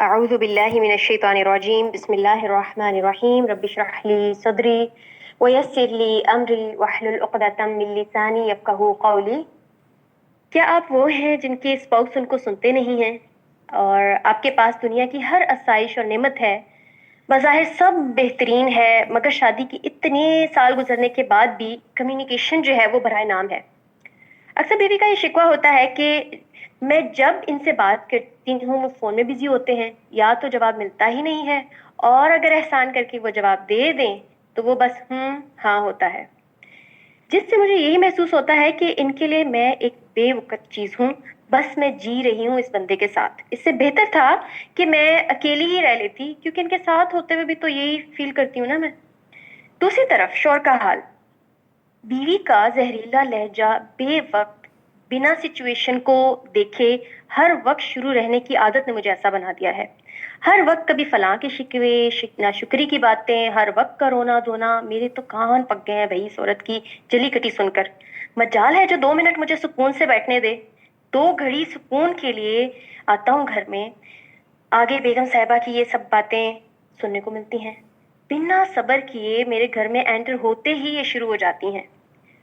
اعوذ باللہ من الشیطان الرجیم بسم اللہ الرحمن الرحیم رب اشرح لی صدری ویسر لی امری واحلل عقدۃ من لسانی یفقہوا قولی۔ کیا آپ وہ ہیں جن کے اسپاؤس ان کو سنتے نہیں ہیں اور آپ کے پاس دنیا کی ہر آسائش اور نعمت ہے، بظاہر سب بہترین ہے، مگر شادی کی اتنے سال گزرنے کے بعد بھی کمیونیکیشن جو ہے وہ برائے نام ہے؟ اکثر بیوی کا یہ شکوہ ہوتا ہے کہ میں جب ان سے بات کرتی ہوں وہ فون میں بزی ہوتے ہیں، یا تو جواب ملتا ہی نہیں ہے، اور اگر احسان کر کے وہ جواب دے دیں تو وہ بس ہاں ہوتا ہے، جس سے مجھے یہی محسوس ہوتا ہے کہ ان کے لیے میں ایک بے وقت چیز ہوں، بس میں جی رہی ہوں اس بندے کے ساتھ۔ اس سے بہتر تھا کہ میں اکیلی ہی رہ لیتی، کیونکہ ان کے ساتھ ہوتے ہوئے بھی تو یہی فیل کرتی ہوں نا میں۔ دوسری طرف شوہر کا حال، بیوی کا زہریلا لہجہ، بے وقت بنا سچویشن کو دیکھے ہر وقت شروع رہنے کی عادت نے مجھے ایسا بنا دیا ہے۔ ہر وقت کبھی فلاں کے شکوے، ناشکری کی باتیں، ہر وقت کا رونا دھونا، میرے تو کان پک گئے ہیں بھائی اس عورت کی جلی کٹی سن کر۔ مجال ہے جو 2 منٹ مجھے سکون سے بیٹھنے دے، 2 گھڑی سکون کے لیے آتا ہوں گھر میں، آگے بیگم صاحبہ کی یہ سب باتیں سننے کو ملتی ہیں، بنا صبر کیے میرے گھر میں انٹر ہوتے ہی یہ شروع ہو جاتی ہیں۔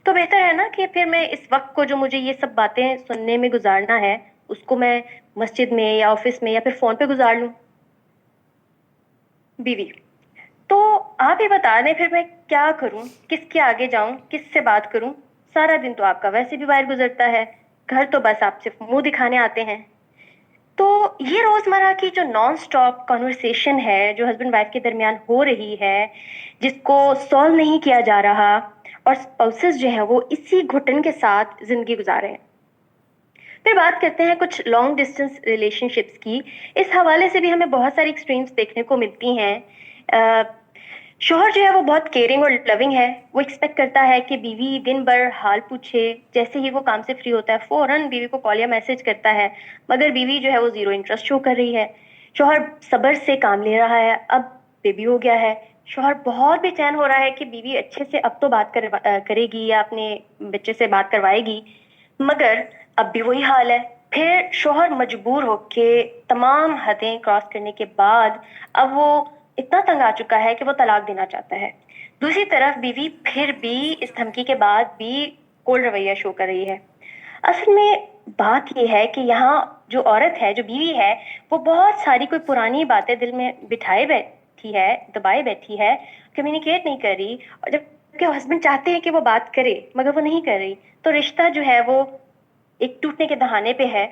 تو بہتر ہے نا کہ پھر میں اس وقت کو جو مجھے یہ سب باتیں سننے میں گزارنا ہے اس کو میں مسجد میں یا آفس میں یا پھر فون پہ گزار لوں۔ بیوی: تو آپ ہی بتا دیں پھر میں کیا کروں، کس کے آگے جاؤں، کس سے بات کروں؟ سارا دن تو آپ کا ویسے بھی باہر گزرتا ہے، گھر تو بس آپ صرف منہ دکھانے آتے ہیں۔ تو یہ روزمرہ کی جو نان سٹاپ کنورسیشن ہے جو ہسبینڈ وائف کے درمیان ہو رہی ہے، جس کو سالو نہیں کیا جا رہا، اور اسپاؤسز جو ہیں وہ اسی گھٹن کے ساتھ زندگی گزار رہے ہیں۔ پھر بات کرتے ہیں کچھ لانگ ڈسٹینس ریلیشن شپس کی۔ اس حوالے سے بھی ہمیں بہت ساری ایکسٹریمز دیکھنے کو ملتی ہیں۔ شوہر جو ہے وہ بہت کیئرنگ اور لونگ ہے، وہ ایکسپیکٹ کرتا ہے کہ بیوی دن بھر حال پوچھے، جیسے ہی وہ کام سے فری ہوتا ہے فوراً بیوی کو کال یا میسج کرتا ہے، مگر بیوی جو ہے وہ زیرو انٹرسٹ شو کر رہی ہے۔ شوہر صبر سے کام لے رہا ہے، اب بیبی ہو گیا ہے، شوہر بہت بے چین ہو رہا ہے کہ بیوی اچھے سے اب تو بات کرے گی یا اپنے بچے سے بات کروائے گی، مگر اب بھی وہی حال ہے۔ پھر شوہر مجبور ہو کے تمام حدیں کراس کرنے کے بعد اب وہ اتنا تنگ آ چکا ہے کہ وہ طلاق دینا چاہتا ہے۔ دوسری طرف بیوی پھر بھی اس دھمکی کے بعد بھی کولڈ رویہ شو کر رہی ہے۔ اصل میں بات یہ ہے کہ یہاں جو عورت ہے، جو بیوی ہے، وہ بہت ساری کوئی پرانی باتیں دل میں بٹھائے بیٹھی ہے، دبائے بیٹھی ہے، کمیونیکیٹ نہیں کر رہی، اور جب کہ ہسبینڈ چاہتے ہیں کہ وہ بات کرے مگر وہ نہیں کر رہی، تو رشتہ جو ہے وہ ایک ٹوٹنے کے دہانے پہ ہے۔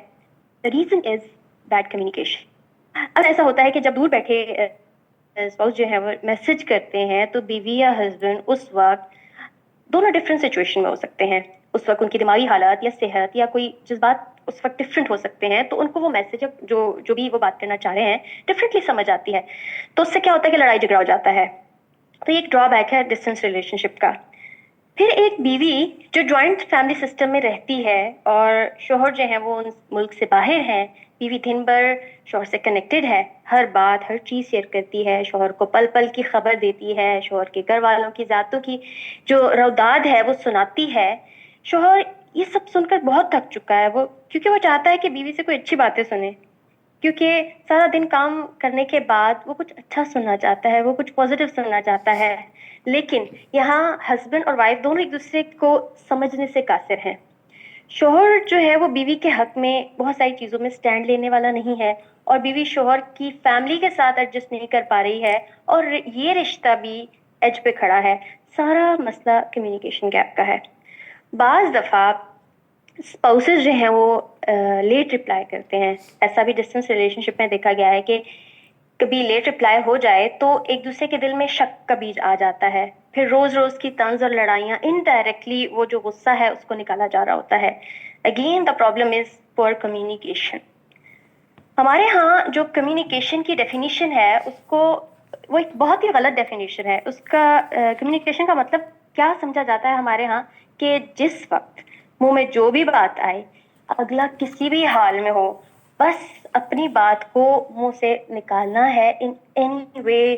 The reason is bad communication۔ اب ایسا ہوتا ہے کہ جب دور بیٹھے اسپاؤس جو ہے وہ میسج کرتے ہیں تو بیوی یا ہسبینڈ اس وقت دونوں ڈفرینٹ سچویشن میں ہو سکتے ہیں، اس وقت ان کی دماغی حالات یا صحت یا کوئی جذبات اس وقت ڈفرینٹ ہو سکتے ہیں، تو ان کو وہ میسج جو بھی وہ بات کرنا چاہ رہے ہیں ڈفرینٹلی سمجھ آتی ہے، تو اس سے کیا ہوتا ہے کہ لڑائی جھگڑا ہو جاتا ہے۔ تو یہ ایک ڈرا بیک ہے ڈسٹینس ریلیشن شپ کا۔ پھر ایک بیوی جو جوائنٹ فیملی سسٹم میں رہتی ہے اور شوہر جو ہیں وہ ان ملک سے باہر ہیں، بیوی دن بھر شوہر سے کنیکٹڈ ہے، ہر بات ہر چیز شیئر کرتی ہے، شوہر کو پل پل کی خبر دیتی ہے، شوہر کے گھر والوں کی ذاتوں کی جو روداد ہے وہ سناتی ہے۔ شوہر یہ سب سن کر بہت تھک چکا ہے، وہ کیونکہ وہ چاہتا ہے کہ بیوی سے کوئی اچھی باتیں سنے، کیونکہ سارا دن کام کرنے کے بعد وہ کچھ اچھا سننا چاہتا ہے، وہ کچھ پازیٹیو سننا چاہتا ہے، لیکن یہاں ہسبینڈ اور وائف دونوں ایک دوسرے کو سمجھنے سے قاصر ہیں۔ شوہر جو ہے وہ بیوی کے حق میں بہت ساری چیزوں میں سٹینڈ لینے والا نہیں ہے، اور بیوی شوہر کی فیملی کے ساتھ ایڈجسٹ نہیں کر پا رہی ہے، اور یہ رشتہ بھی ایج پہ کھڑا ہے۔ سارا مسئلہ کمیونیکیشن گیپ کا ہے۔ بعض دفعہ اسپاؤسز جو ہیں وہ لیٹ رپلائی کرتے ہیں۔ ایسا بھی ڈسٹینس ریلیشن شپ میں دیکھا گیا ہے کہ کبھی لیٹ رپلائی ہو جائے تو ایک دوسرے کے دل میں شک کا بیج آ جاتا ہے، پھر روز روز کی طنز اور لڑائیاں انڈائریکٹلی وہ جو غصہ ہے اس کو نکالا جا رہا ہوتا ہے۔ اگین دا پرابلم از پور کمیونیکیشن۔ ہمارے ہاں جو کمیونیکیشن کی ڈیفینیشن ہے اس کو وہ ایک بہت ہی غلط ڈیفینیشن ہے۔ اس کا کمیونیکیشن کا مطلب کیا سمجھا جاتا ہے ہمارے ہاں کہ جس وقت منہ میں جو بھی بات آئے، اگلا کسی بھی حال میں ہو، بس اپنی بات کو منہ سے نکالنا ہے ان اینی وے،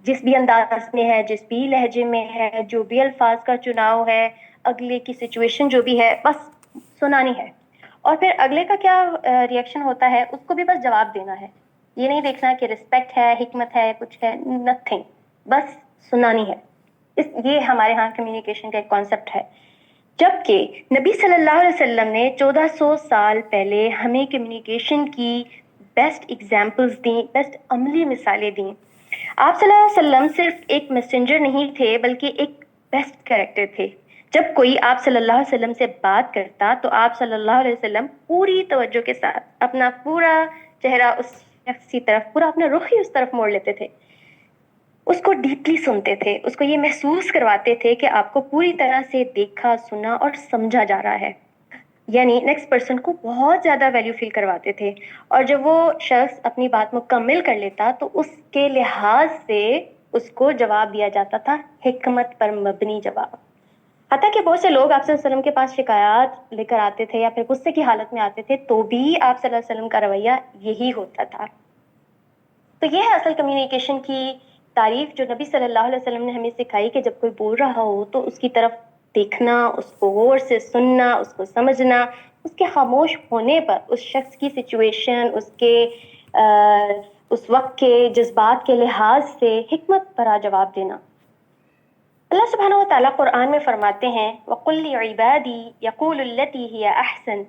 جس بھی انداز میں ہے، جس بھی لہجے میں ہے، جو بھی الفاظ کا چناؤ ہے، اگلے کی سچویشن جو بھی ہے بس سنانی ہے، اور پھر اگلے کا کیا ریئیکشن ہوتا ہے اس کو بھی بس جواب دینا ہے۔ یہ نہیں دیکھنا کہ رسپیکٹ ہے، حکمت ہے، کچھ ہے، نتھنگ، بس سنانی ہے. یہ ہمارے ہاں کمیونیکیشن کا ایک کانسیپٹ ہے. جبکہ نبی صلی اللہ علیہ وسلم نے 1400 سال پہلے ہمیں کمیونیکیشن کی بیسٹ ایگزامپلز دیں، بیسٹ عملی مثالیں دیں. آپ صلی اللہ علیہ وسلم صرف ایک میسنجر نہیں تھے بلکہ ایک بیسٹ کریکٹر تھے. جب کوئی آپ صلی اللہ علیہ وسلم سے بات کرتا تو آپ صلی اللہ علیہ وسلم پوری توجہ کے ساتھ اپنا پورا چہرہ اس شخص کی طرف، پورا اپنا رخ ہی اس طرف موڑ لیتے تھے. اس کو ڈیپلی سنتے تھے، اس کو یہ محسوس کرواتے تھے کہ آپ کو پوری طرح سے دیکھا، سنا اور سمجھا جا رہا ہے. یعنی نیکسٹ پرسن کو بہت زیادہ ویلیو فیل کرواتے تھے. اور جب وہ شخص اپنی بات مکمل کر لیتا تو اس کے لحاظ سے اس کو جواب دیا جاتا تھا حکمت پر مبنی جواب. حتیٰ کہ بہت سے لوگ آپ صلی اللہ علیہ وسلم کے پاس شکایات لے کر آتے تھے یا پھر غصے کی حالت میں آتے تھے تو بھی آپ صلی اللہ علیہ وسلم کا رویہ یہی ہوتا تھا. تو یہ ہے اصل کمیونیکیشن کی تعریف جو نبی صلی اللہ علیہ وسلم نے ہمیں سکھائی کہ جب کوئی بول رہا ہو تو اس کی طرف دیکھنا، اس کو غور سے سننا، اس کو سمجھنا، اس کے خاموش ہونے پر اس شخص کی سچویشن، اس وقت کے جذبات کے لحاظ سے حکمت بھرا جواب دینا. اللہ سبحانہ و تعالیٰ قرآن میں فرماتے ہیں وَقُلْ لِعِبَادِي يَقُولُ الَّتِي هِيَ أَحْسَنُ،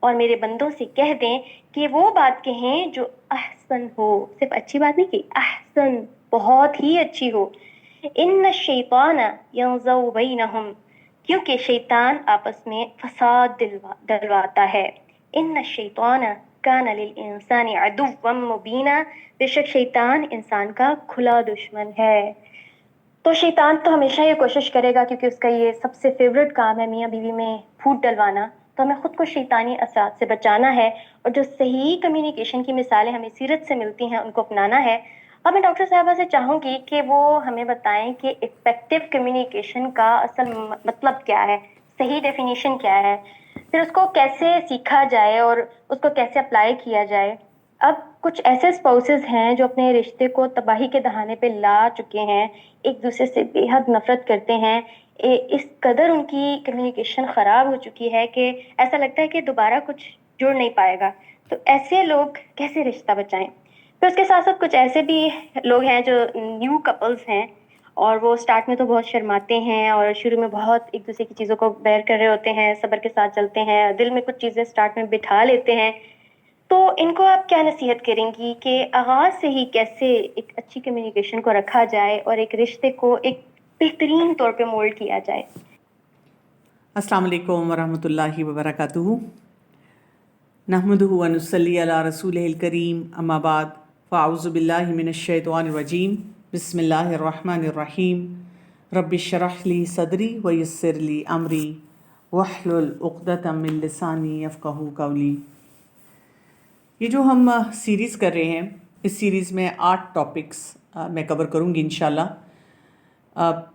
اور میرے بندوں سے کہہ دیں کہ وہ بات کہیں جو احسن ہو، صرف اچھی بات نہیں کی، احسن بہت ہی اچھی ہو. ان الشیطان ینزغ بینہم، کیونکہ شیطان آپس میں فساد ڈلواتا ہے. ان الشیطان کان للانسان عدوا مبینا، بے شک شیطان انسان کا کھلا دشمن ہے. تو شیطان تو ہمیشہ یہ کوشش کرے گا، کیونکہ اس کا یہ سب سے فیوریٹ کام ہے میاں بیوی میں پھوٹ ڈلوانا. تو ہمیں خود کو شیطانی اثرات سے بچانا ہے اور جو صحیح کمیونیکیشن کی مثالیں ہمیں سیرت سے ملتی ہیں ان کو اپنانا ہے. اب میں ڈاکٹر صاحبہ سے چاہوں گی کہ وہ ہمیں بتائیں کہ افیکٹو کمیونیکیشن کا اصل مطلب کیا ہے، صحیح ڈیفینیشن کیا ہے، پھر اس کو کیسے سیکھا جائے اور اس کو کیسے اپلائی کیا جائے. اب کچھ ایسے اسپاؤسز ہیں جو اپنے رشتے کو تباہی کے دہانے پہ لا چکے ہیں، ایک دوسرے سے بے حد نفرت کرتے ہیں، اس قدر ان کی کمیونیکیشن خراب ہو چکی ہے کہ ایسا لگتا ہے کہ دوبارہ کچھ جڑ نہیں پائے گا. تو ایسے لوگ کیسے رشتہ بچائیں؟ پھر اس کے ساتھ ساتھ کچھ ایسے بھی لوگ ہیں جو نیو کپلز ہیں اور وہ سٹارٹ میں تو بہت شرماتے ہیں اور شروع میں بہت ایک دوسرے کی چیزوں کو بیئر کر رہے ہوتے ہیں، صبر کے ساتھ چلتے ہیں، دل میں کچھ چیزیں سٹارٹ میں بٹھا لیتے ہیں. تو ان کو آپ کیا نصیحت کریں گی کہ آغاز سے ہی کیسے ایک اچھی کمیونیکیشن کو رکھا جائے اور ایک رشتے کو ایک بہترین طور پہ مولڈ کیا جائے؟ السلام علیکم ورحمۃ اللہ وبرکاتہ. نحمدہ ونصلی علی رسولہ الکریم، اما بعد، فاعوذ باللہ من الشیطان الرجیم، بسم اللہ الرحمن الرحیم. رب اشرح لی صدری ویسر لی امری واحلل عقدۃ من لسانی یفقہوا قولی. یہ جو ہم سیریز کر رہے ہیں، اس سیریز میں 8 ٹاپکس میں کور کروں گی انشاءاللہ.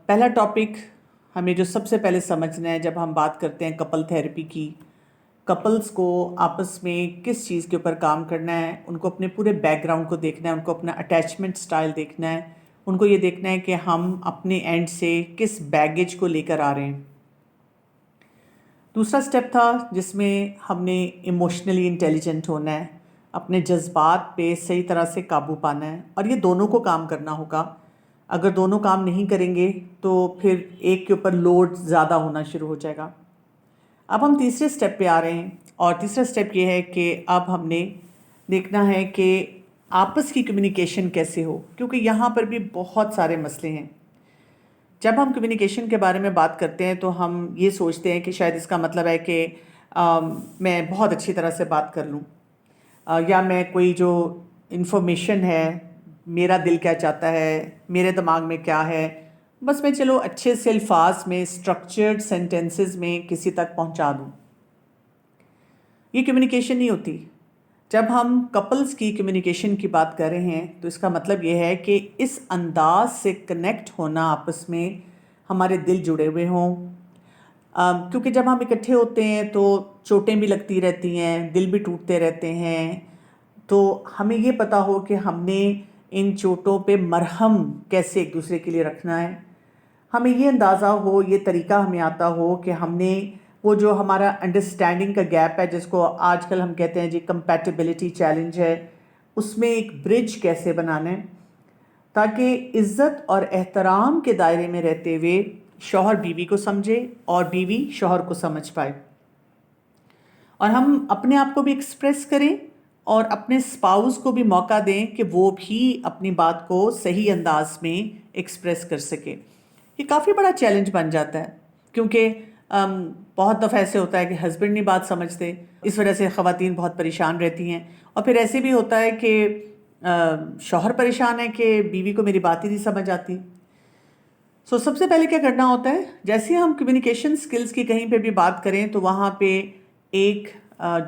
پہلا ٹاپک ہمیں جو سب سے پہلے سمجھنا ہے جب ہم بات کرتے ہیں کپل تھیراپی کی، کپلز کو آپس میں کس چیز کے اوپر کام کرنا ہے، ان کو اپنے پورے بیک گراؤنڈ کو دیکھنا ہے، ان کو اپنا اٹیچمنٹ سٹائل دیکھنا ہے، ان کو یہ دیکھنا ہے کہ ہم اپنے اینڈ سے کس بیگیج کو لے کر آ رہے ہیں. دوسرا سٹیپ تھا جس میں ہم نے ایموشنلی انٹیلیجنٹ ہونا ہے، اپنے جذبات پہ صحیح طرح سے قابو پانا ہے، اور یہ دونوں کو کام کرنا ہوگا. اگر دونوں کام نہیں کریں گے تو پھر ایک کے اوپر لوڈ زیادہ ہونا شروع ہو جائے گا. اب ہم تیسرے سٹیپ پہ آ رہے ہیں، اور تیسرا سٹیپ یہ ہے کہ اب ہم نے دیکھنا ہے کہ آپس کی کمیونیکیشن کیسے ہو، کیونکہ یہاں پر بھی بہت سارے مسئلے ہیں. جب ہم کمیونیکیشن کے بارے میں بات کرتے ہیں تو ہم یہ سوچتے ہیں کہ شاید اس کا مطلب ہے کہ میں بہت اچھی طرح سے بات کر لوں، یا میں کوئی جو انفارمیشن ہے، میرا دل کیا چاہتا ہے، میرے دماغ میں کیا ہے، بس میں چلو اچھے سے الفاظ میں اسٹرکچرڈ سینٹنسز میں کسی تک پہنچا دوں. یہ کمیونیکیشن نہیں ہوتی. جب ہم کپلز کی کمیونیکیشن کی بات کر رہے ہیں تو اس کا مطلب یہ ہے کہ اس انداز سے کنیکٹ ہونا، آپس میں ہمارے دل جڑے ہوئے ہوں. کیونکہ جب ہم اکٹھے ہوتے ہیں تو چوٹیں بھی لگتی رہتی ہیں، دل بھی ٹوٹتے رہتے ہیں. تو ہمیں یہ پتہ ہو کہ ہم نے ان چوٹوں پہ مرہم کیسے ایک دوسرے کے لیے رکھنا ہے. ہمیں یہ اندازہ ہو، یہ طریقہ ہمیں آتا ہو کہ ہم نے وہ جو ہمارا انڈرسٹینڈنگ کا گیپ ہے، جس کو آج کل ہم کہتے ہیں جی کمپیٹیبلٹی چیلنج ہے، اس میں ایک برج کیسے بنانا ہے تاکہ عزت اور احترام کے دائرے میں رہتے ہوئے شوہر بیوی کو سمجھے اور بیوی شوہر کو سمجھ پائے، اور ہم اپنے آپ کو بھی ایکسپریس کریں اور اپنے سپاؤس کو بھی موقع دیں کہ وہ بھی اپنی بات کو صحیح انداز میں ایکسپریس کر سکے۔ یہ کافی بڑا چیلنج بن جاتا ہے کیونکہ بہت دفعہ ایسے ہوتا ہے کہ ہسبینڈ نہیں بات سمجھتے، اس وجہ سے خواتین بہت پریشان رہتی ہیں، اور پھر ایسے بھی ہوتا ہے کہ شوہر پریشان ہے کہ بیوی کو میری بات ہی نہیں سمجھ آتی۔ سب سے پہلے کیا کرنا ہوتا ہے، جیسے ہم کمیونیکیشن سکلز کی کہیں پہ بھی بات کریں تو وہاں پہ ایک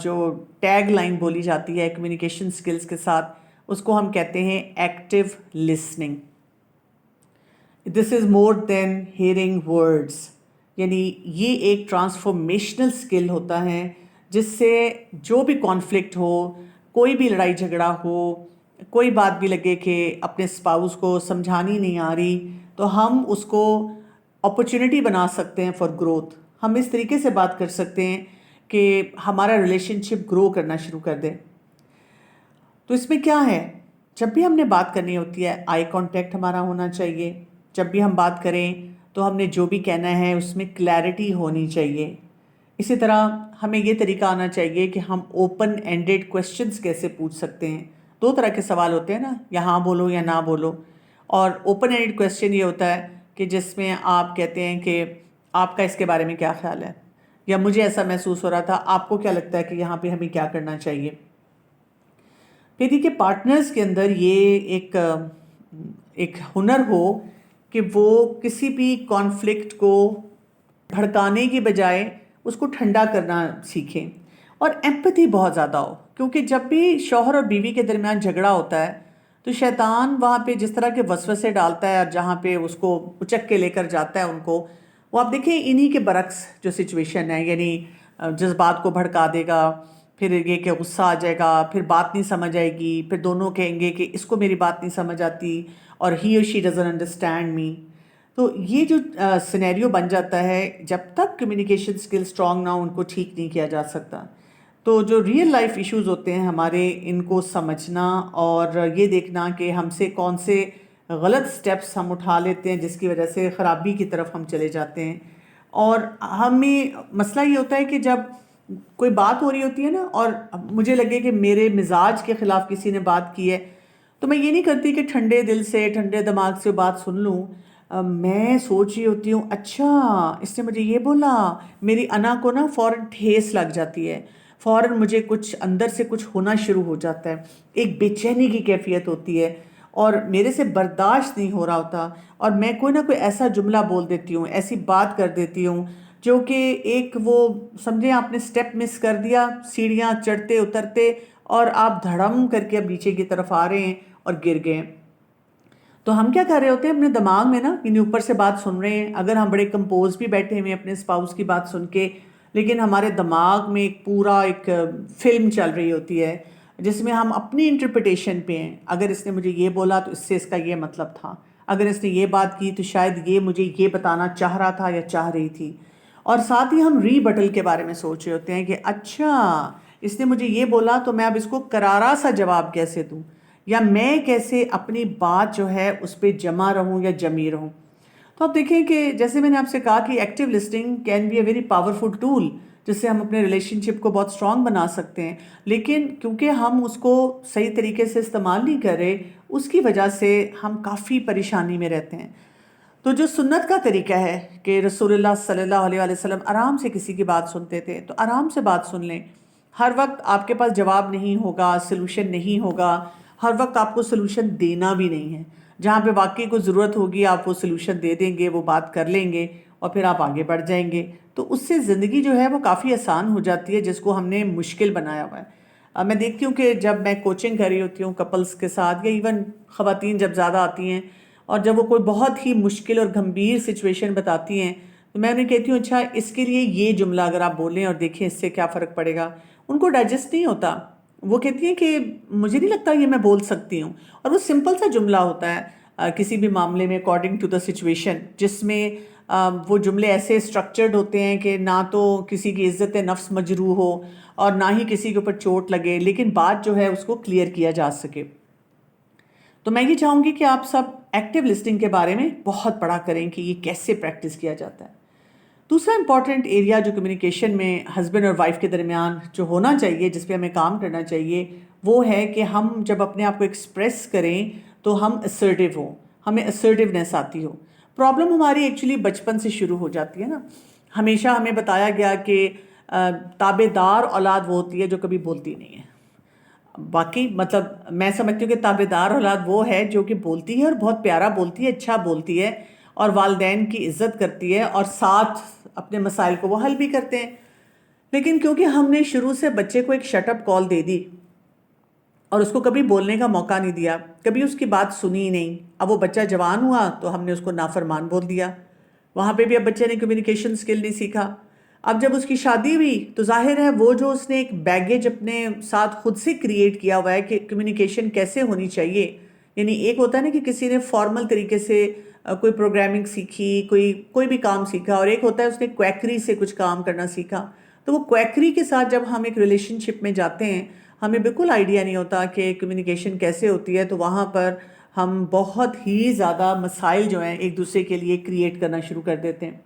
جو ٹیگ لائن بولی جاتی ہے کمیونیکیشن سکلز کے ساتھ، اس کو ہم کہتے ہیں ایکٹیو لسننگ۔ دس از مور دین ہیئرنگ ورڈز، یعنی یہ ایک ٹرانسفارمیشنل سکل ہوتا ہے جس سے جو بھی کانفلکٹ ہو، کوئی بھی لڑائی جھگڑا ہو، کوئی بات بھی لگے کہ اپنے اسپاؤس کو سمجھانی نہیں آ رہی، تو ہم اس کو اپرچونٹی بنا سکتے ہیں فار گروتھ۔ ہم اس طریقے سے بات کر سکتے ہیں کہ ہمارا ریلیشن شپ گرو کرنا شروع کر دے۔ تو اس میں کیا ہے، جب بھی ہم نے بات کرنی ہوتی ہے آئی کانٹیکٹ ہمارا ہونا چاہیے، جب بھی ہم بات کریں تو ہم نے جو بھی کہنا ہے اس میں کلیئرٹی ہونی چاہیے۔ اسی طرح ہمیں یہ طریقہ آنا چاہیے کہ ہم اوپن اینڈڈ کویسچنز کیسے پوچھ سکتے ہیں۔ دو طرح کے سوال ہوتے ہیں نا، یا ہاں بولو یا نہ بولو، اور اوپن اینڈڈ کویسچن یہ ہوتا ہے کہ جس میں آپ کہتے ہیں کہ آپ کا اس کے بارے میں کیا خیال ہے، یا مجھے ایسا محسوس ہو رہا تھا، آپ کو کیا لگتا ہے کہ یہاں پہ ہمیں کیا کرنا چاہیے۔ پھر دیکھیے پارٹنرز کے اندر یہ ایک ہنر ہو کہ وہ کسی بھی کانفلکٹ کو بھڑکانے کی بجائے اس کو ٹھنڈا کرنا سیکھیں، اور ایمپتھی بہت زیادہ ہو، کیونکہ جب بھی شوہر اور بیوی کے درمیان جھگڑا ہوتا ہے تو شیطان وہاں پہ جس طرح کے وسوسے ڈالتا ہے اور جہاں پہ اس کو اچک کے لے کر جاتا ہے ان کو، وہ آپ دیکھیں انہی کے برعکس جو سچویشن ہے، یعنی جذبات کو بھڑکا دے گا، پھر یہ کہ غصہ آ جائے گا، پھر بات نہیں سمجھ آئے گی، پھر دونوں کہیں گے کہ اس کو میری بات نہیں سمجھ آتی اور ہی اور شی ڈزنٹ انڈرسٹینڈ می۔ تو یہ جو سینیریو بن جاتا ہے، جب تک کمیونیکیشن اسکل اسٹرانگ نہ ہو ان کو ٹھیک نہیں کیا جا سکتا۔ تو جو ریئل لائف ایشوز ہوتے ہیں ہمارے، ان کو سمجھنا اور یہ دیکھنا کہ ہم سے کون سے غلط سٹیپس ہم اٹھا لیتے ہیں جس کی وجہ سے خرابی کی طرف ہم چلے جاتے ہیں۔ اور ہمیں مسئلہ یہ ہوتا ہے کہ جب کوئی بات ہو رہی ہوتی ہے نا اور مجھے لگے کہ میرے مزاج کے خلاف کسی نے بات کی ہے، تو میں یہ نہیں کرتی کہ ٹھنڈے دل سے ٹھنڈے دماغ سے بات سن لوں، میں سوچ رہی ہوتی ہوں اچھا اس نے مجھے یہ بولا، میری انا کو نا فوراً ٹھیس لگ جاتی ہے، فوراً مجھے کچھ اندر سے کچھ ہونا شروع ہو جاتا ہے، ایک بے چینی کی کیفیت ہوتی ہے اور میرے سے برداشت نہیں ہو رہا ہوتا، اور میں کوئی نہ کوئی ایسا جملہ بول دیتی ہوں، ایسی بات کر دیتی ہوں جو کہ ایک وہ سمجھیں آپ نے سٹیپ مس کر دیا سیڑھیاں چڑھتے اترتے، اور آپ دھڑم کر کے اب نیچے کی طرف آ رہے ہیں اور گر گئے۔ تو ہم کیا کر رہے ہوتے ہیں اپنے دماغ میں نا، یعنی اوپر سے بات سن رہے ہیں، اگر ہم بڑے کمپوز بھی بیٹھے ہوئے اپنے اسپاؤس کی بات سن کے، لیکن ہمارے دماغ میں ایک پورا ایک فلم چل رہی ہوتی ہے جس میں ہم اپنی انٹرپریٹیشن پہ ہیں۔ اگر اس نے مجھے یہ بولا تو اس سے اس کا یہ مطلب تھا، اگر اس نے یہ بات کی تو شاید یہ مجھے یہ بتانا چاہ رہا تھا یا چاہ رہی تھی، اور ساتھ ہی ہم ری بٹل کے بارے میں سوچ رہے ہوتے ہیں کہ اچھا اس نے مجھے یہ بولا تو میں اب اس کو کرارا سا جواب کیسے دوں، یا میں کیسے اپنی بات جو ہے اس پہ جمع رہوں یا جمی رہوں۔ تو آپ دیکھیں کہ جیسے میں نے آپ سے کہا کہ active listening can be a very powerful tool, جس سے ہم اپنے ریلیشن شپ کو بہت اسٹرانگ بنا سکتے ہیں، لیکن کیونکہ ہم اس کو صحیح طریقے سے استعمال نہیں کر رہے، اس کی وجہ سے ہم کافی پریشانی میں رہتے ہیں۔ تو جو سنت کا طریقہ ہے کہ رسول اللہ صلی اللہ علیہ وآلہ وسلم آرام سے کسی کی بات سنتے تھے، تو آرام سے بات سن لیں۔ ہر وقت آپ کے پاس جواب نہیں ہوگا، سلوشن نہیں ہوگا، ہر وقت آپ کو سلوشن دینا بھی نہیں ہے۔ جہاں پہ واقعی کوئی ضرورت ہوگی آپ وہ سلوشن دے دیں گے، وہ بات کر لیں گے اور پھر آپ آگے بڑھ جائیں گے۔ تو اس سے زندگی جو ہے وہ کافی آسان ہو جاتی ہے جس کو ہم نے مشکل بنایا ہوا ہے۔ میں دیکھتی ہوں کہ جب میں کوچنگ کر رہی ہوتی ہوں کپلز کے ساتھ، یا ایون خواتین جب زیادہ آتی ہیں اور جب وہ کوئی بہت ہی مشکل اور گھمبیر سچویشن بتاتی ہیں، تو میں انہیں کہتی ہوں اچھا اس کے لیے یہ جملہ اگر آپ بولیں اور دیکھیں اس سے کیا فرق پڑے گا۔ ان کو ڈائجسٹ نہیں ہوتا، وہ کہتی ہیں کہ مجھے نہیں لگتا یہ میں بول سکتی ہوں، اور وہ سمپل سا جملہ ہوتا ہے کسی بھی معاملے میں اکارڈنگ ٹو دا سچویشن، جس میں وہ جملے ایسے اسٹرکچرڈ ہوتے ہیں کہ نہ تو کسی کی عزت نفس مجروح ہو اور نہ ہی کسی کے اوپر چوٹ لگے، لیکن بات جو ہے اس کو کلیئر کیا جا سکے۔ تو میں یہ چاہوں گی کہ آپ سب ایکٹیو لسننگ کے بارے میں بہت پڑھا کریں کہ یہ کیسے پریکٹس کیا جاتا ہے۔ دوسرا امپورٹنٹ ایریا جو کمیونیکیشن میں ہسبینڈ اور وائف کے درمیان جو ہونا چاہیے، جس پہ ہمیں کام کرنا چاہیے، وہ ہے کہ ہم جب اپنے آپ کو ایکسپریس کریں تو ہم اسرٹیو ہوں، ہمیں اسرٹیونیس آتی ہو۔ پرابلم ہماری ایکچولی بچپن سے شروع ہو جاتی ہے نا۔ ہمیشہ ہمیں بتایا گیا کہ تابع دار اولاد وہ ہوتی ہے جو کبھی بولتی نہیں ہے۔ باقی مطلب میں سمجھتی ہوں کہ تابع دار اولاد وہ ہے جو کہ بولتی ہے اور بہت پیارا بولتی ہے، اچھا بولتی ہے اور والدین کی عزت کرتی ہے اور ساتھ اپنے مسائل کو وہ حل بھی کرتے ہیں۔ لیکن کیونکہ ہم نے شروع سے بچے کو ایک شٹ اپ کال دے دی اور اس کو کبھی بولنے کا موقع نہیں دیا، کبھی اس کی بات سنی ہی نہیں، اب وہ بچہ جوان ہوا تو ہم نے اس کو نافرمان بول دیا، وہاں پہ بھی اب بچے نے کمیونیکیشن سکل نہیں سیکھا۔ اب جب اس کی شادی ہوئی تو ظاہر ہے وہ جو اس نے ایک بیگیج اپنے ساتھ خود سے کریٹ کیا ہوا ہے کہ کمیونیکیشن کیسے ہونی چاہیے، یعنی ایک ہوتا ہے نا کہ کسی نے فارمل طریقے سے کوئی پروگرامنگ سیکھی، کوئی بھی کام سیکھا، اور ایک ہوتا ہے اس نے کویکری سے کچھ کام کرنا سیکھا۔ تو وہ کویکری کے ساتھ جب ہم ایک ریلیشن شپ میں جاتے ہیں، ہمیں بالکل آئیڈیا نہیں ہوتا کہ کمیونیکیشن کیسے ہوتی ہے، تو وہاں پر ہم بہت ہی زیادہ مسائل جو ہیں ایک دوسرے کے لیے کریٹ کرنا شروع کر دیتے ہیں۔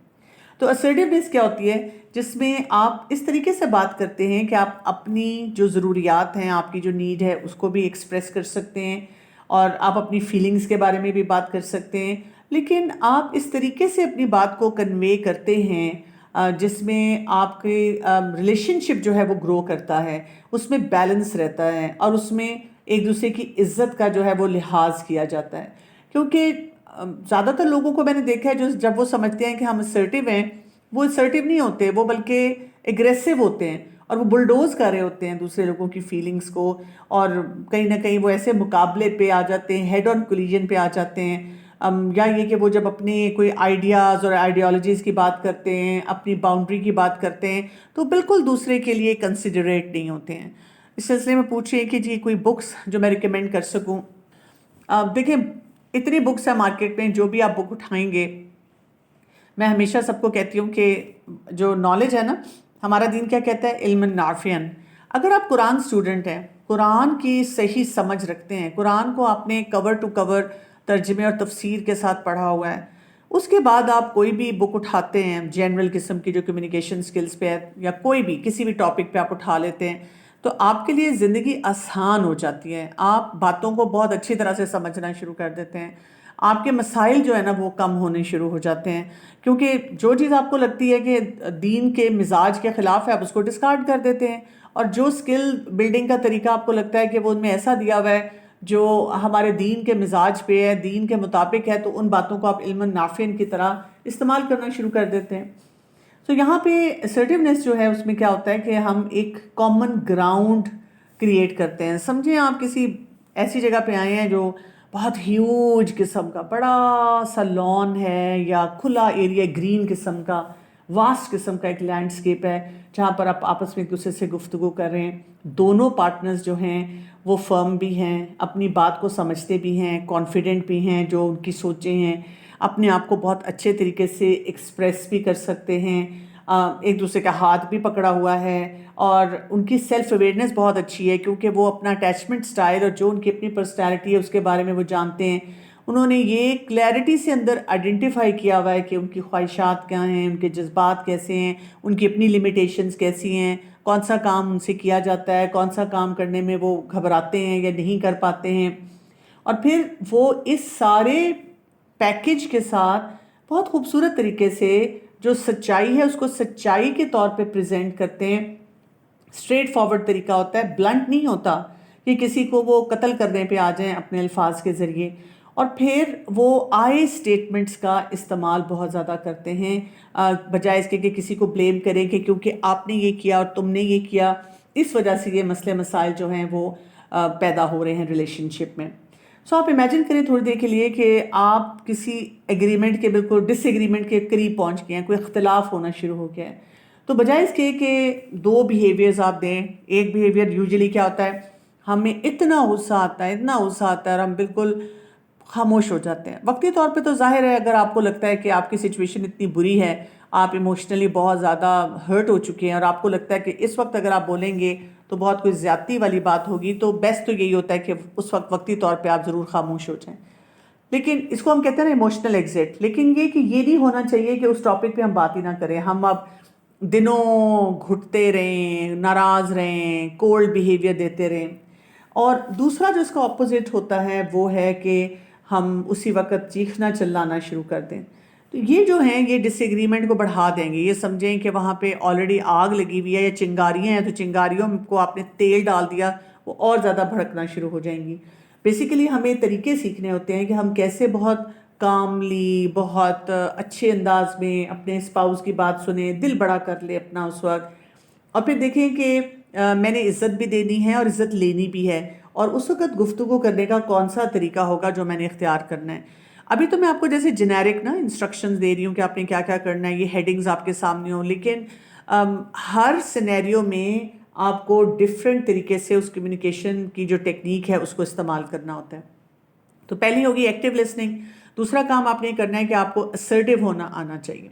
تو اسرٹیونیس کیا ہوتی ہے؟ جس میں آپ اس طریقے سے بات کرتے ہیں کہ آپ اپنی جو ضروریات ہیں، آپ کی جو نیڈ ہے اس کو بھی ایکسپریس کر سکتے ہیں اور آپ اپنی فیلنگز کے بارے میں بھی بات کر سکتے ہیں، لیکن آپ اس طریقے سے اپنی بات کو کنوے کرتے ہیں جس میں آپ کے ریلیشن شپ جو ہے وہ گرو کرتا ہے، اس میں بیلنس رہتا ہے اور اس میں ایک دوسرے کی عزت کا جو ہے وہ لحاظ کیا جاتا ہے۔ کیونکہ زیادہ تر لوگوں کو میں نے دیکھا ہے جو جب وہ سمجھتے ہیں کہ ہم اسرٹیو ہیں، وہ اسرٹیو نہیں ہوتے، وہ بلکہ اگریسو ہوتے ہیں اور وہ بلڈوز کر رہے ہوتے ہیں دوسرے لوگوں کی فیلنگز کو، اور کہیں نہ کہیں وہ ایسے مقابلے پہ آ جاتے ہیں، ہیڈ آن کولیجن پہ آ جاتے ہیں، یا یہ کہ وہ جب اپنے کوئی آئیڈیاز اور آئیڈیالوجیز کی بات کرتے ہیں، اپنی باؤنڈری کی بات کرتے ہیں، تو بالکل دوسرے کے لیے کنسیڈریٹ نہیں ہوتے ہیں۔ اس سلسلے میں پوچھیں کہ جی کوئی بکس جو میں ریکمینڈ کر سکوں۔ دیکھیں اتنی بکس ہیں مارکیٹ میں، جو بھی آپ بک اٹھائیں گے، میں ہمیشہ سب کو کہتی ہوں کہ جو نالج ہے نا، ہمارا دین کیا کہتا ہے؟ علم نافعن۔ اگر آپ قرآن اسٹوڈنٹ ہیں، قرآن کی صحیح سمجھ رکھتے ہیں، قرآن کو آپ نے کور ٹو کور ترجمے اور تفسیر کے ساتھ پڑھا ہوا ہے، اس کے بعد آپ کوئی بھی بک اٹھاتے ہیں جنرل قسم کی جو کمیونیکیشن سکلز پہ ہے، یا کوئی بھی کسی بھی ٹاپک پہ آپ اٹھا لیتے ہیں، تو آپ کے لیے زندگی آسان ہو جاتی ہے، آپ باتوں کو بہت اچھی طرح سے سمجھنا شروع کر دیتے ہیں، آپ کے مسائل جو ہے نا وہ کم ہونے شروع ہو جاتے ہیں، کیونکہ جو چیز آپ کو لگتی ہے کہ دین کے مزاج کے خلاف ہے آپ اس کو ڈسکارڈ کر دیتے ہیں، اور جو سکل بلڈنگ کا طریقہ آپ کو لگتا ہے کہ وہ ان میں ایسا دیا ہوا ہے جو ہمارے دین کے مزاج پہ ہے، دین کے مطابق ہے، تو ان باتوں کو آپ علم نافع کی طرح استعمال کرنا شروع کر دیتے ہیں۔ تو یہاں پہ اسرٹیونیس جو ہے اس میں کیا ہوتا ہے کہ ہم ایک کامن گراؤنڈ کریٹ کرتے ہیں۔ سمجھیں آپ کسی ایسی جگہ پہ آئے ہیں جو بہت ہیوج قسم کا بڑا سا لان ہے یا کھلا ایریا گرین قسم کا واسٹ قسم کا ایک لینڈسکیپ ہے، جہاں پر آپ آپس میں ایک دوسرے سے گفتگو کر رہے ہیں، دونوں پارٹنرز جو ہیں وہ فرم بھی ہیں، اپنی بات کو سمجھتے بھی ہیں، کانفیڈنٹ بھی ہیں، جو ان کی سوچیں ہیں، اپنے آپ کو بہت اچھے طریقے سے ایکسپریس بھی کر سکتے ہیں، ایک دوسرے کا ہاتھ بھی پکڑا ہوا ہے، اور ان کی سیلف اویئرنیس بہت اچھی ہے کیونکہ وہ اپنا اٹیچمنٹ سٹائل اور جو ان کی اپنی پرسنالٹی ہے اس کے بارے میں وہ جانتے ہیں، انہوں نے یہ کلیئرٹی سے اندر آئیڈینٹیفائی کیا ہوا ہے کہ ان کی خواہشات کیا ہیں، ان کے جذبات کیسے ہیں، ان کی اپنی لمیٹیشنز کیسی ہیں، کون سا کام ان سے کیا جاتا ہے، کون سا کام کرنے میں وہ گھبراتے ہیں یا نہیں کر پاتے ہیں، اور پھر وہ اس سارے پیکج کے ساتھ بہت خوبصورت طریقے سے جو سچائی ہے اس کو سچائی کے طور پہ پریزنٹ کرتے ہیں۔ اسٹریٹ فارورڈ طریقہ ہوتا ہے، بلنٹ نہیں ہوتا کہ کسی کو وہ قتل کرنے پہ آ جائیں اپنے الفاظ کے ذریعے، اور پھر وہ آئے اسٹیٹمنٹس کا استعمال بہت زیادہ کرتے ہیں، بجائے اس کے کہ کسی کو بلیم کریں کہ کیونکہ آپ نے یہ کیا اور تم نے یہ کیا، اس وجہ سے یہ مسئلے مسائل جو ہیں وہ پیدا ہو رہے ہیں ریلیشن شپ میں۔ سو آپ امیجن کریں تھوڑی دیر کے لیے کہ آپ کسی ایگریمنٹ کے بالکل ڈس ایگریمنٹ کے قریب پہنچ گئے ہیں، کوئی اختلاف ہونا شروع ہو گیا ہے، تو بجائے اس کے کہ دو بیہیویئرز آپ دیں، ایک بیہیویئر یوزلی کیا ہوتا ہے، ہمیں اتنا غصہ آتا ہے اتنا غصہ آتا ہے اور ہم بالکل خاموش ہو جاتے ہیں. وقتی طور پہ تو ظاہر ہے اگر آپ کو لگتا ہے کہ آپ کی سچویشن اتنی بری ہے, آپ ایموشنلی بہت زیادہ ہرٹ ہو چکے ہیں اور آپ کو لگتا ہے کہ اس وقت اگر آپ بولیں گے تو بہت کوئی زیادتی والی بات ہوگی, تو بیسٹ تو یہی ہوتا ہے کہ اس وقت وقتی طور پہ آپ ضرور خاموش ہو جائیں. لیکن اس کو ہم کہتے ہیں نا ایموشنل ایگزٹ. لیکن یہ کہ یہ نہیں ہونا چاہیے کہ اس ٹاپک پہ ہم بات ہی نہ کریں, ہم اب دنوں گھٹتے رہیں, ناراض رہیں, کولڈ بیہیویئر دیتے رہیں. اور دوسرا جو اس کا اپوزٹ ہوتا ہے وہ ہے کہ ہم اسی وقت چیخنا چلانا شروع کر دیں. تو یہ جو ہیں یہ ڈس ایگریمنٹ کو بڑھا دیں گے. یہ سمجھیں کہ وہاں پہ آلریڈی آگ لگی ہوئی ہے یا چنگاریاں ہیں, تو چنگاریوں کو آپ نے تیل ڈال دیا, وہ اور زیادہ بھڑکنا شروع ہو جائیں گی. بیسیکلی ہمیں طریقے سیکھنے ہوتے ہیں کہ ہم کیسے بہت کاملی, بہت اچھے انداز میں اپنے اسپاؤس کی بات سنیں, دل بڑا کر لے اپنا اس وقت, اور پھر دیکھیں کہ میں نے عزت بھی دینی ہے اور عزت لینی بھی ہے, اور اس وقت گفتگو کرنے کا کون سا طریقہ ہوگا جو میں نے اختیار کرنا ہے. ابھی تو میں آپ کو جیسے جنیرک نا انسٹرکشنز دے رہی ہوں کہ آپ نے کیا کیا کرنا ہے, یہ ہیڈنگز آپ کے سامنے ہوں, لیکن ہر سینیریو میں آپ کو ڈفرینٹ طریقے سے اس کمیونیکیشن کی جو ٹیکنیک ہے اس کو استعمال کرنا ہوتا ہے. تو پہلی ہوگی ایکٹیو لسننگ. دوسرا کام آپ نے کرنا ہے کہ آپ کو اسرٹیو ہونا آنا چاہیے.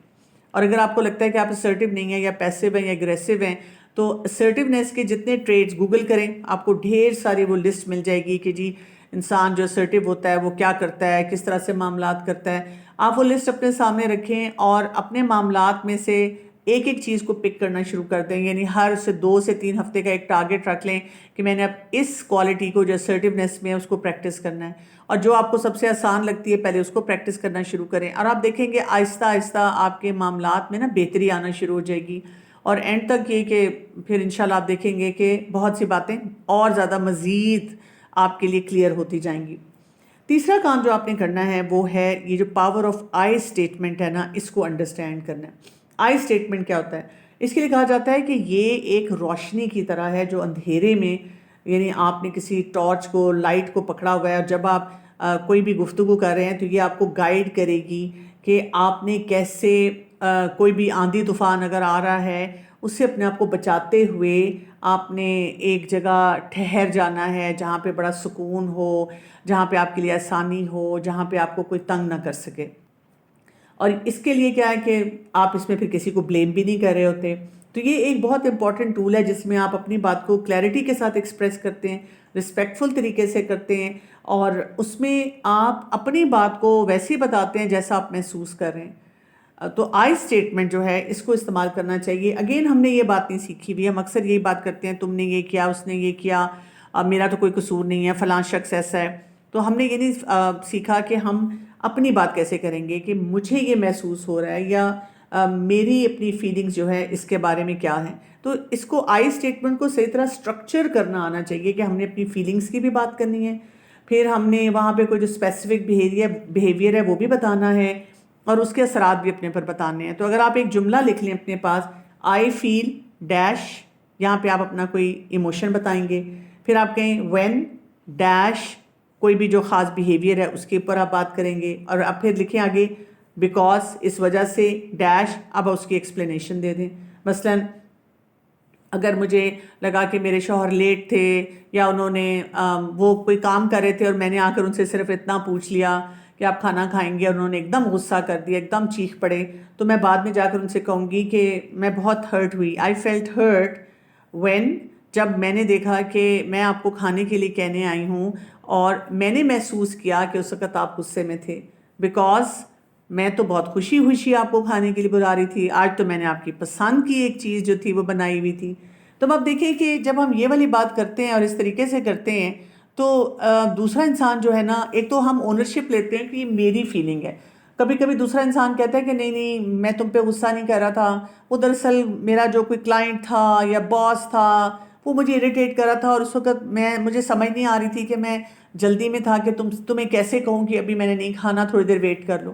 اور اگر آپ کو لگتا ہے کہ آپ اسرٹیو نہیں ہیں یا پیسیو ہیں یا اگریسو ہیں, تو اسرٹیونیس کے جتنے ٹریٹس گوگل کریں, آپ کو ڈھیر ساری وہ لسٹ مل جائے گی کہ جی انسان جو اسرٹیو ہوتا ہے وہ کیا کرتا ہے, کس طرح سے معاملات کرتا ہے. آپ وہ لسٹ اپنے سامنے رکھیں اور اپنے معاملات میں سے ایک ایک چیز کو پک کرنا شروع کر دیں. یعنی ہر 2 سے 3 ہفتے کا ایک ٹارگٹ رکھ لیں کہ میں نے اب اس کوالٹی کو جو اسرٹیونیس میں اس کو پریکٹس کرنا ہے, اور جو آپ کو سب سے آسان لگتی ہے پہلے اس کو پریکٹس کرنا شروع کریں. اور آپ دیکھیں گے آہستہ آہستہ آپ کے معاملات میں نا بہتری آنا شروع ہو جائے گی, اور اینڈ تک یہ کہ پھر انشاءاللہ آپ دیکھیں گے کہ بہت سی باتیں اور زیادہ مزید آپ کے لیے کلیئر ہوتی جائیں گی. تیسرا کام جو آپ نے کرنا ہے وہ ہے یہ جو پاور آف آئی اسٹیٹمنٹ ہے نا, اس کو انڈرسٹینڈ کرنا ہے. آئی اسٹیٹمنٹ کیا ہوتا ہے؟ اس کے لیے کہا جاتا ہے کہ یہ ایک روشنی کی طرح ہے جو اندھیرے میں, یعنی آپ نے کسی ٹارچ کو, لائٹ کو پکڑا ہوا ہے, اور جب آپ کوئی بھی گفتگو کر رہے ہیں تو یہ آپ کو گائیڈ کرے گی کہ آپ نے کیسے کوئی بھی آندھی طوفان اگر آ رہا ہے اس سے اپنے آپ کو بچاتے ہوئے آپ نے ایک جگہ ٹھہر جانا ہے جہاں پہ بڑا سکون ہو, جہاں پہ آپ کے لیے آسانی ہو, جہاں پہ آپ کو کوئی تنگ نہ کر سکے. اور اس کے لیے کیا ہے کہ آپ اس میں پھر کسی کو بلیم بھی نہیں کر رہے ہوتے. تو یہ ایک بہت امپورٹنٹ ٹول ہے جس میں آپ اپنی بات کو کلیئرٹی کے ساتھ ایکسپریس کرتے ہیں, رسپیکٹفل طریقے سے کرتے ہیں, اور اس میں آپ اپنی بات کو ویسے ہی بتاتے ہیں جیسا آپ محسوس کر رہے ہیں. تو آئی اسٹیٹمنٹ جو ہے اس کو استعمال کرنا چاہیے. اگین ہم نے یہ بات نہیں سیکھی ہوئی, ہم اکثر یہی بات کرتے ہیں تم نے یہ کیا, اس نے یہ کیا, میرا تو کوئی قصور نہیں ہے, فلاں شخص ایسا ہے. تو ہم نے یہ نہیں سیکھا کہ ہم اپنی بات کیسے کریں گے کہ مجھے یہ محسوس ہو رہا ہے یا میری اپنی فیلنگز جو ہے اس کے بارے میں کیا ہیں. تو اس کو آئی اسٹیٹمنٹ کو صحیح طرح سٹرکچر کرنا آنا چاہیے کہ ہم نے اپنی فیلنگز کی بھی بات کرنی ہے, پھر ہم نے وہاں پہ کوئی جو اسپیسیفک بیہیویئر ہے وہ بھی بتانا ہے, اور اس کے اثرات بھی اپنے پر بتانے ہیں. تو اگر آپ ایک جملہ لکھ لیں اپنے پاس, آئی فیل ڈیش, یہاں پہ آپ اپنا کوئی ایموشن بتائیں گے, پھر آپ کہیں وین ڈیش کوئی بھی جو خاص بیہیویئر ہے اس کے اوپر آپ بات کریں گے, اور اب پھر لکھیں آگے بیکاز, اس وجہ سے ڈیش, اب اس کی ایکسپلینیشن دے دیں. مثلاً اگر مجھے لگا کہ میرے شوہر لیٹ تھے یا انہوں نے وہ کوئی کام کر رہے تھے اور میں نے آ کر ان سے صرف اتنا پوچھ لیا کہ آپ کھانا کھائیں گے, اور انہوں نے ایک دم غصہ کر دیا, ایک دم چیخ پڑے, تو میں بعد میں جا کر ان سے کہوں گی کہ میں بہت ہرٹ ہوئی, آئی فیلٹ ہرٹ وین, جب میں نے دیکھا کہ میں آپ کو کھانے کے لیے کہنے آئی ہوں اور میں نے محسوس کیا کہ اس وقت آپ غصے میں تھے, بیکاز میں تو بہت خوشی خوشی آپ کو کھانے کے لیے بلا رہی تھی, آج تو میں نے آپ کی پسند کی ایک چیز جو تھی وہ بنائی ہوئی تھی. تو اب دیکھیں کہ جب ہم یہ والی بات کرتے ہیں اور اس طریقے سے کرتے ہیں تو دوسرا انسان جو ہے نا, ایک تو ہم اونرشپ لیتے ہیں کہ یہ میری فیلنگ ہے. کبھی کبھی دوسرا انسان کہتا ہے کہ نہیں نہیں میں تم پہ غصہ نہیں کر رہا تھا, وہ دراصل میرا جو کوئی کلائنٹ تھا یا باس تھا وہ مجھے اریٹیٹ کر رہا تھا, اور اس وقت مجھے سمجھ نہیں آ رہی تھی کہ میں جلدی میں تھا کہ تمہیں کیسے کہوں کہ ابھی میں نے نہیں کھانا, تھوڑی دیر ویٹ کر لو.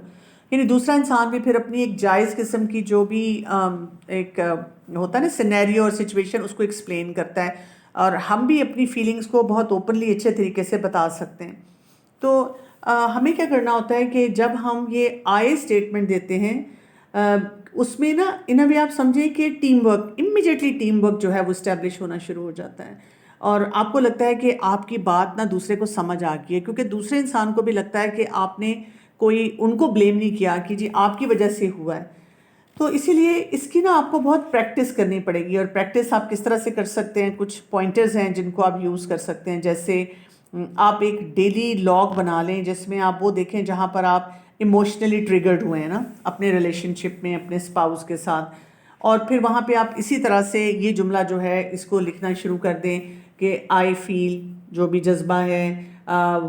یعنی دوسرا انسان بھی پھر اپنی ایک جائز قسم کی جو بھی ایک ہوتا ہے نا سینیریو اور سچویشن, اس کو ایکسپلین کرتا ہے, اور ہم بھی اپنی فیلنگز کو بہت اوپنلی اچھے طریقے سے بتا سکتے ہیں. تو ہمیں کیا کرنا ہوتا ہے کہ جب ہم یہ آئی اسٹیٹمنٹ دیتے ہیں اس میں نا ان وے آپ سمجھیں کہ team work, immediately team work جو ہے وہ اسٹیبلش ہونا شروع ہو جاتا ہے. اور آپ کو لگتا ہے کہ آپ کی بات نہ دوسرے کو سمجھ آ گئی ہے، کیونکہ دوسرے انسان کو بھی لگتا ہے کہ آپ نے کوئی ان کو بلیم نہیں کیا کہ جی آپ کی وجہ سے ہوا ہے. تو اسی لیے اس کی نا آپ کو بہت پریکٹس کرنی پڑے گی. اور پریکٹس آپ کس طرح سے کر سکتے ہیں، کچھ پوائنٹرز ہیں جن کو آپ یوز کر سکتے ہیں. جیسے آپ ایک ڈیلی لاگ بنا لیں جس میں آپ وہ دیکھیں جہاں پر آپ ایموشنلی ٹریگرڈ ہوئے ہیں نا اپنے ریلیشن شپ میں اپنے اسپاؤس کے ساتھ. اور پھر وہاں پہ آپ اسی طرح سے یہ جملہ جو ہے اس کو لکھنا شروع کر دیں کہ آئی فیل، جو بھی جذبہ ہے،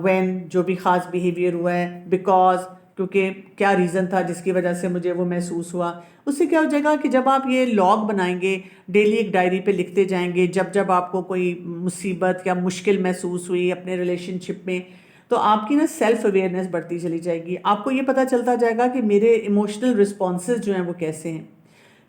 وین، جو بھی خاص بیہیویئر ہوا ہے، بیکاز، کیونکہ کیا ریزن تھا جس کی وجہ سے مجھے وہ محسوس ہوا. اس سے کیا ہو جائے گا کہ جب آپ یہ لاگ بنائیں گے، ڈیلی ایک ڈائری پہ لکھتے جائیں گے، جب جب آپ کو کوئی مصیبت یا مشکل محسوس ہوئی اپنے ریلیشن شپ میں، تو آپ کی نا سیلف اویئرنیس بڑھتی چلی جائے گی. آپ کو یہ پتہ چلتا جائے گا کہ میرے ایموشنل رسپانسز جو ہیں وہ کیسے ہیں.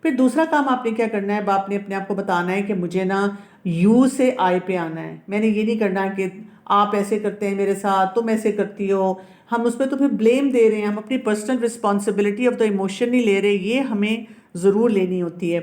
پھر دوسرا کام آپ نے کیا کرنا ہے، آپ نے اپنے آپ کو بتانا ہے کہ مجھے نا یو سے آئی پہ آنا ہے. میں نے یہ نہیں کرنا کہ آپ ایسے کرتے ہیں میرے ساتھ، تم ایسے کرتی ہو. ہم اس پہ تو پھر بلیم دے رہے ہیں، ہم اپنی personal responsibility of the emotion نہیں لے رہے. یہ ہمیں ضرور لینی ہوتی ہے.